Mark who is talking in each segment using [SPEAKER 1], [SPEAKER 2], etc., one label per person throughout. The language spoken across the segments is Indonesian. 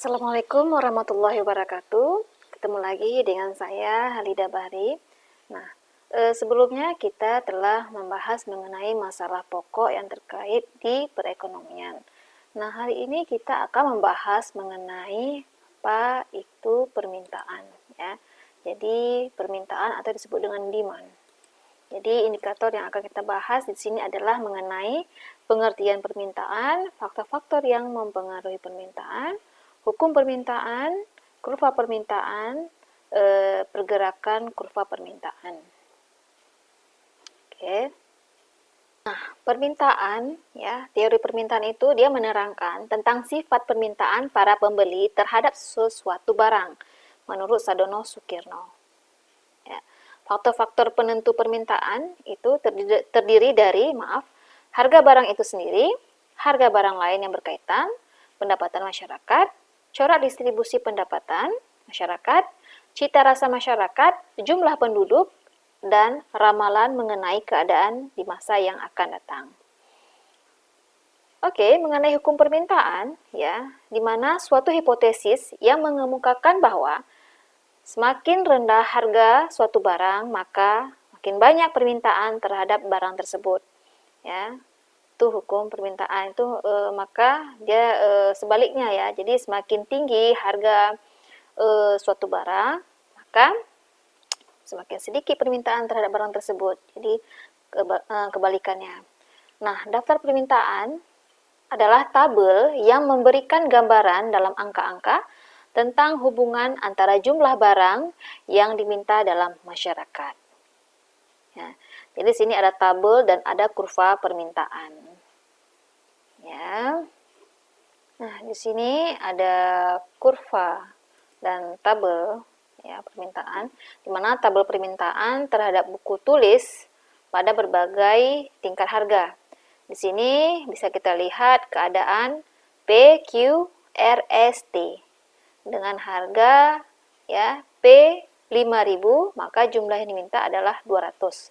[SPEAKER 1] Assalamualaikum warahmatullahi wabarakatuh. Ketemu lagi dengan saya Halida Bahri. Nah, sebelumnya kita telah membahas mengenai masalah pokok yang terkait di perekonomian. Nah, hari ini kita akan membahas mengenai apa itu permintaan, ya. Jadi, permintaan atau disebut dengan demand. Jadi, indikator yang akan kita bahas di sini adalah mengenai pengertian permintaan, faktor-faktor yang mempengaruhi permintaan, hukum permintaan, kurva permintaan, pergerakan kurva permintaan. Oke. Nah, permintaan, ya, teori permintaan itu dia menerangkan tentang sifat permintaan para pembeli terhadap sesuatu barang menurut Sadono Sukirno. Ya. Faktor-faktor penentu permintaan itu terdiri dari, harga barang itu sendiri, harga barang lain yang berkaitan, pendapatan masyarakat, corak distribusi pendapatan masyarakat, cita rasa masyarakat, jumlah penduduk, dan ramalan mengenai keadaan di masa yang akan datang. Oke, mengenai hukum permintaan, ya, di mana suatu hipotesis yang mengemukakan bahwa semakin rendah harga suatu barang, maka makin banyak permintaan terhadap barang tersebut. Ya, itu hukum permintaan itu maka dia sebaliknya ya. Jadi semakin tinggi harga suatu barang, maka semakin sedikit permintaan terhadap barang tersebut. Jadi kebalikannya. Nah, daftar permintaan adalah tabel yang memberikan gambaran dalam angka-angka tentang hubungan antara jumlah barang yang diminta dalam masyarakat. Ya, jadi sini ada tabel dan ada kurva permintaan. Ya. Nah, di sini ada kurva dan tabel ya permintaan, di mana tabel permintaan terhadap buku tulis pada berbagai tingkat harga. Di sini bisa kita lihat keadaan P, Q, R, S, T. Dengan harga ya P 5.000, maka jumlah yang diminta adalah 200.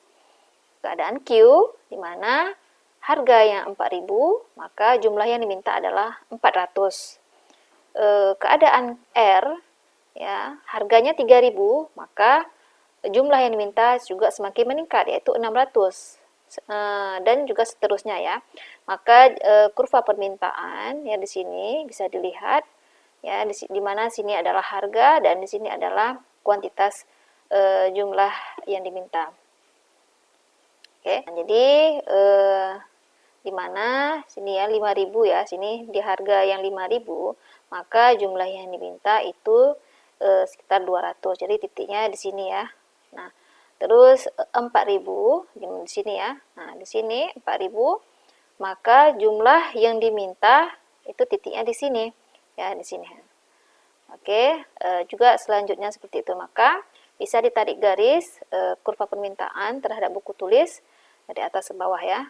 [SPEAKER 1] Keadaan Q di mana harga yang 4.000, maka jumlah yang diminta adalah 400. Keadaan R ya, harganya 3.000, maka jumlah yang diminta juga semakin meningkat yaitu 600. Dan juga seterusnya ya. Maka kurva permintaan ya di sini bisa dilihat ya di mana sini adalah harga dan di sini adalah kuantitas jumlah yang diminta. Oke, jadi di mana sini ya 5.000 ya, sini di harga yang 5.000, maka jumlah yang diminta itu sekitar 200. Jadi titiknya di sini ya. Nah, terus 4.000 di sini ya. Nah, di sini 4.000, maka jumlah yang diminta itu titiknya di sini ya, di sini. Oke, juga selanjutnya seperti itu. Maka bisa ditarik garis kurva permintaan terhadap buku tulis dari atas ke bawah ya,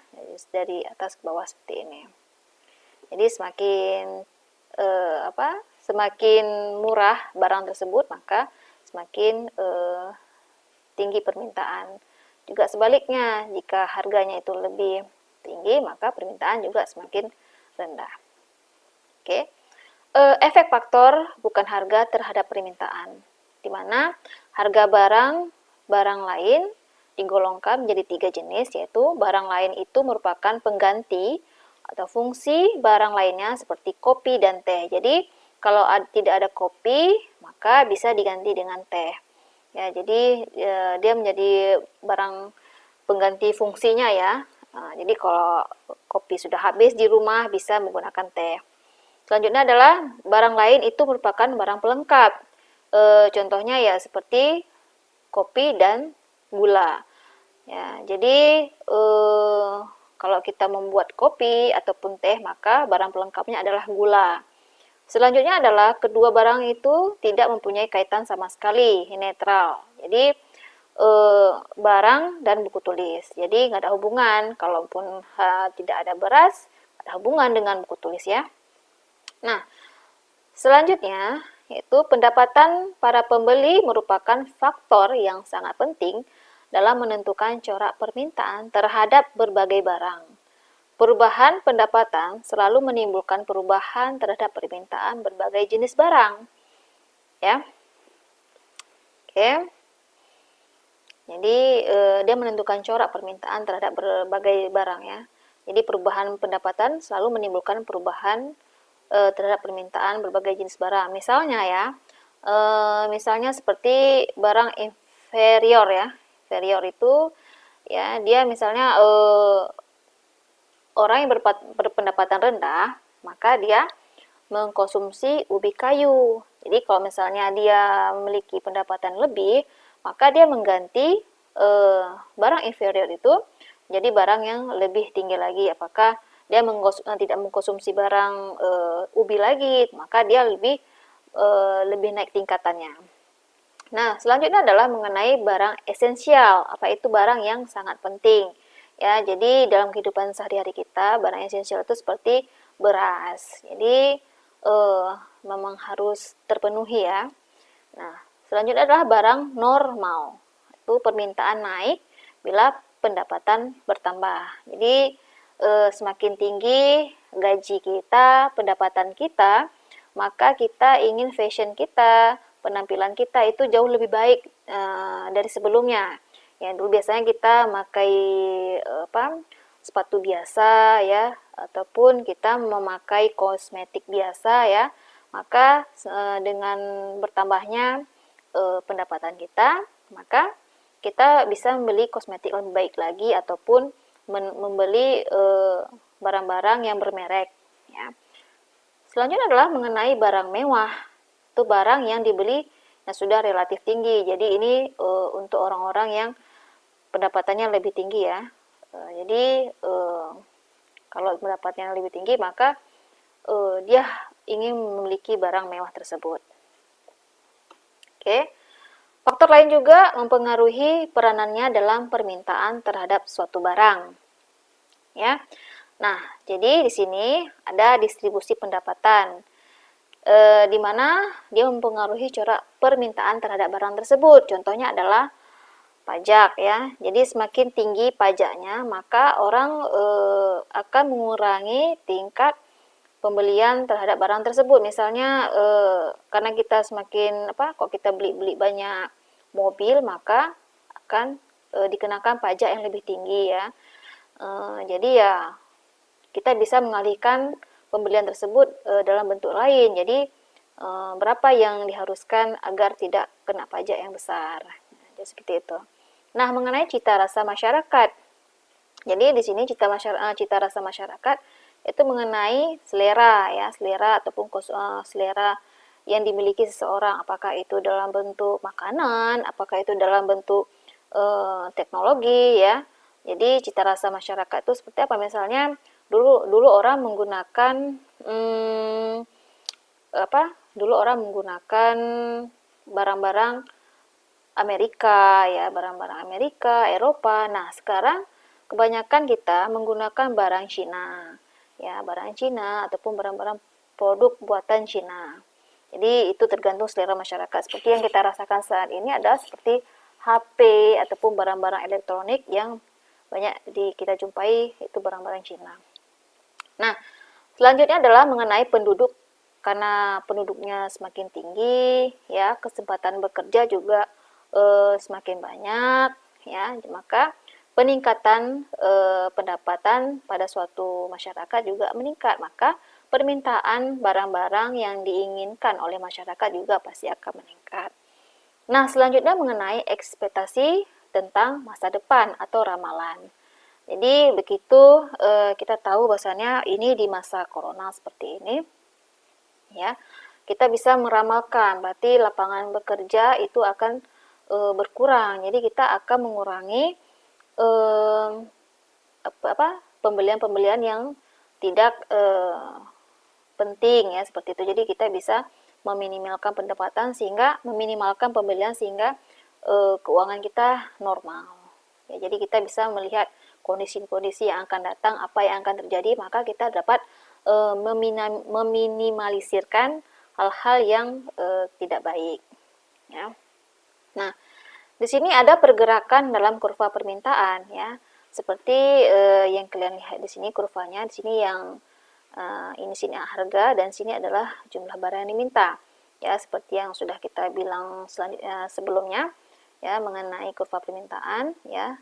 [SPEAKER 1] dari atas ke bawah seperti ini. Jadi semakin murah barang tersebut, maka semakin tinggi permintaan. Juga sebaliknya, jika harganya itu lebih tinggi, maka permintaan juga semakin rendah. Oke, efek faktor bukan harga terhadap permintaan, di mana harga barang lain digolongkan menjadi 3 jenis, yaitu barang lain itu merupakan pengganti atau fungsi barang lainnya seperti kopi dan teh. Jadi kalau tidak ada kopi, maka bisa diganti dengan teh. Ya, jadi dia menjadi barang pengganti fungsinya ya. Nah, jadi kalau kopi sudah habis di rumah bisa menggunakan teh. Selanjutnya adalah barang lain itu merupakan barang pelengkap. Contohnya ya seperti kopi dan gula. Ya, jadi kalau kita membuat kopi ataupun teh, maka barang pelengkapnya adalah gula. Selanjutnya adalah kedua barang itu tidak mempunyai kaitan sama sekali, netral. Jadi barang dan buku tulis. Jadi nggak ada hubungan. Kalaupun tidak ada beras, ada hubungan dengan buku tulis ya. Nah, selanjutnya yaitu pendapatan para pembeli merupakan faktor yang sangat penting dalam menentukan corak permintaan terhadap berbagai barang. Perubahan pendapatan selalu menimbulkan perubahan terhadap permintaan berbagai jenis barang. Ya. Oke. Jadi dia menentukan corak permintaan terhadap berbagai barang ya. Jadi perubahan pendapatan selalu menimbulkan perubahan terhadap permintaan berbagai jenis barang. Misalnya ya, misalnya seperti barang inferior ya. Inferior itu ya dia misalnya orang yang berpendapatan rendah, maka dia mengkonsumsi ubi kayu. Jadi kalau misalnya dia memiliki pendapatan lebih, maka dia mengganti barang inferior itu jadi barang yang lebih tinggi lagi. Apakah dia tidak mengkonsumsi barang ubi lagi, maka dia lebih naik tingkatannya. Nah, selanjutnya adalah mengenai barang esensial. Apa itu barang yang sangat penting? Ya, jadi dalam kehidupan sehari-hari kita, barang esensial itu seperti beras. Jadi memang harus terpenuhi ya. Nah, selanjutnya adalah barang normal. Itu permintaan naik bila pendapatan bertambah. Jadi semakin tinggi gaji kita, pendapatan kita, maka kita ingin fashion kita, penampilan kita itu jauh lebih baik dari sebelumnya. Ya, dulu biasanya kita pakai sepatu biasa ya, ataupun kita memakai kosmetik biasa ya. Maka dengan bertambahnya pendapatan kita, maka kita bisa membeli kosmetik lebih baik lagi ataupun membeli barang-barang yang bermerek ya. Selanjutnya adalah mengenai barang mewah. Itu barang yang dibeli yang sudah relatif tinggi. Jadi ini untuk orang-orang yang pendapatannya lebih tinggi ya. Jadi kalau pendapatnya lebih tinggi maka dia ingin memiliki barang mewah tersebut. Oke. Faktor lain juga mempengaruhi peranannya dalam permintaan terhadap suatu barang. Ya. Nah, jadi di sini ada distribusi pendapatan, di mana dia mempengaruhi corak permintaan terhadap barang tersebut. Contohnya adalah pajak ya. Jadi semakin tinggi pajaknya, maka orang akan mengurangi tingkat pembelian terhadap barang tersebut. Misalnya karena kita semakin kalau kita beli banyak mobil, maka akan dikenakan pajak yang lebih tinggi ya. Jadi ya kita bisa mengalihkan pembelian tersebut dalam bentuk lain. Jadi berapa yang diharuskan agar tidak kena pajak yang besar. Jadi seperti itu. Nah, mengenai cita rasa masyarakat. Jadi di sini cita rasa masyarakat itu mengenai selera ya, selera ataupun selera yang dimiliki seseorang, apakah itu dalam bentuk makanan, apakah itu dalam bentuk teknologi ya. Jadi cita rasa masyarakat itu seperti apa? Misalnya dulu orang menggunakan barang-barang Amerika ya, barang-barang Amerika, Eropa. Nah, sekarang kebanyakan kita menggunakan barang Cina. Ya, barang Cina ataupun barang-barang produk buatan Cina. Jadi itu tergantung selera masyarakat. Seperti yang kita rasakan saat ini adalah seperti HP ataupun barang-barang elektronik yang banyak kita jumpai itu barang-barang Cina. Nah, selanjutnya adalah mengenai penduduk. Karena penduduknya semakin tinggi, ya kesempatan bekerja juga semakin banyak, ya maka peningkatan pendapatan pada suatu masyarakat juga meningkat. Maka permintaan barang-barang yang diinginkan oleh masyarakat juga pasti akan meningkat. Nah, selanjutnya mengenai ekspektasi tentang masa depan atau ramalan. Jadi begitu kita tahu bahwasanya ini di masa corona seperti ini, ya kita bisa meramalkan berarti lapangan bekerja itu akan berkurang. Jadi kita akan mengurangi pembelian-pembelian yang tidak penting ya seperti itu. Jadi kita bisa meminimalkan meminimalkan pembelian sehingga keuangan kita normal. Ya, jadi kita bisa melihat kondisi-kondisi yang akan datang, apa yang akan terjadi, maka kita dapat meminimalisirkan hal-hal yang tidak baik. Ya. Nah, di sini ada pergerakan dalam kurva permintaan ya. Seperti yang kalian lihat di sini kurvanya, di sini yang ini sini harga dan sini adalah jumlah barang yang diminta. Ya, seperti yang sudah kita bilang sebelumnya ya mengenai kurva permintaan ya.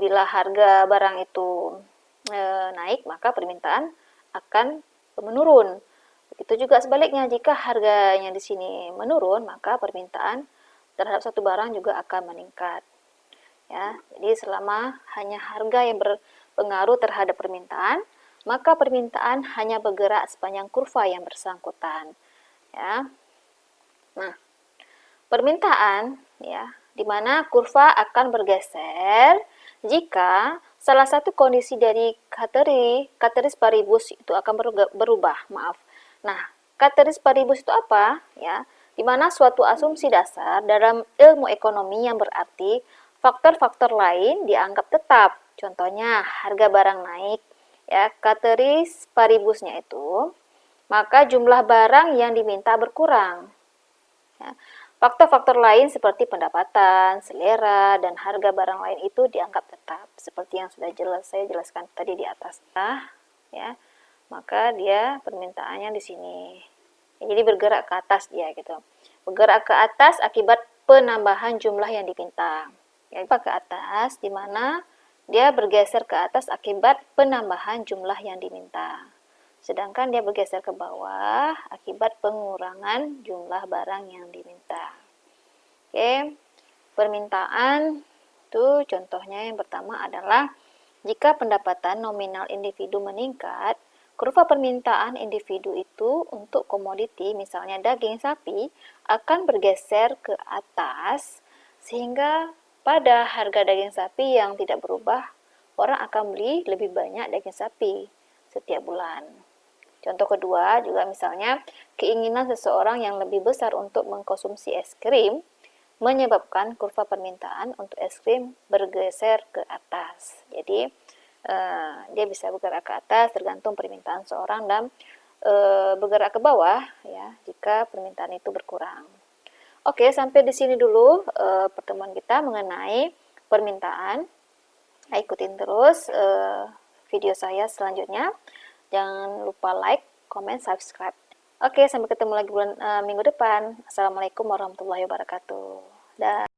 [SPEAKER 1] Bila harga barang itu naik, maka permintaan akan menurun. Begitu juga sebaliknya, jika harganya di sini menurun, maka permintaan terhadap satu barang juga akan meningkat. Ya, jadi selama hanya harga yang berpengaruh terhadap permintaan, maka permintaan hanya bergerak sepanjang kurva yang bersangkutan. Ya. Nah, permintaan ya, di mana kurva akan bergeser jika salah satu kondisi dari ceteris paribus itu akan berubah. Nah, ceteris paribus itu apa? Ya, di mana suatu asumsi dasar dalam ilmu ekonomi yang berarti faktor-faktor lain dianggap tetap. Contohnya harga barang naik, ya, ceteris paribusnya itu, maka jumlah barang yang diminta berkurang. Ya. Faktor-faktor lain seperti pendapatan, selera, dan harga barang lain itu dianggap tetap, seperti yang sudah saya jelaskan tadi di atas. Nah, ya, maka dia permintaannya di sini. Ya, jadi bergerak ke atas dia gitu. Bergerak ke atas akibat penambahan jumlah yang diminta. Ya, ke atas di mana dia bergeser ke atas akibat penambahan jumlah yang diminta. Sedangkan dia bergeser ke bawah akibat pengurangan jumlah barang yang diminta. Oke, permintaan itu contohnya yang pertama adalah jika pendapatan nominal individu meningkat, kurva permintaan individu itu untuk komoditi misalnya daging sapi akan bergeser ke atas sehingga pada harga daging sapi yang tidak berubah, orang akan beli lebih banyak daging sapi setiap bulan. Contoh kedua juga misalnya keinginan seseorang yang lebih besar untuk mengkonsumsi es krim menyebabkan kurva permintaan untuk es krim bergeser ke atas. Jadi dia bisa bergerak ke atas tergantung permintaan seorang dan bergerak ke bawah ya jika permintaan itu berkurang. Oke, sampai di sini dulu pertemuan kita mengenai permintaan. Ikutin terus video saya selanjutnya. Jangan lupa like, comment, subscribe. Oke, sampai ketemu lagi minggu depan. Assalamualaikum warahmatullahi wabarakatuh. Dah.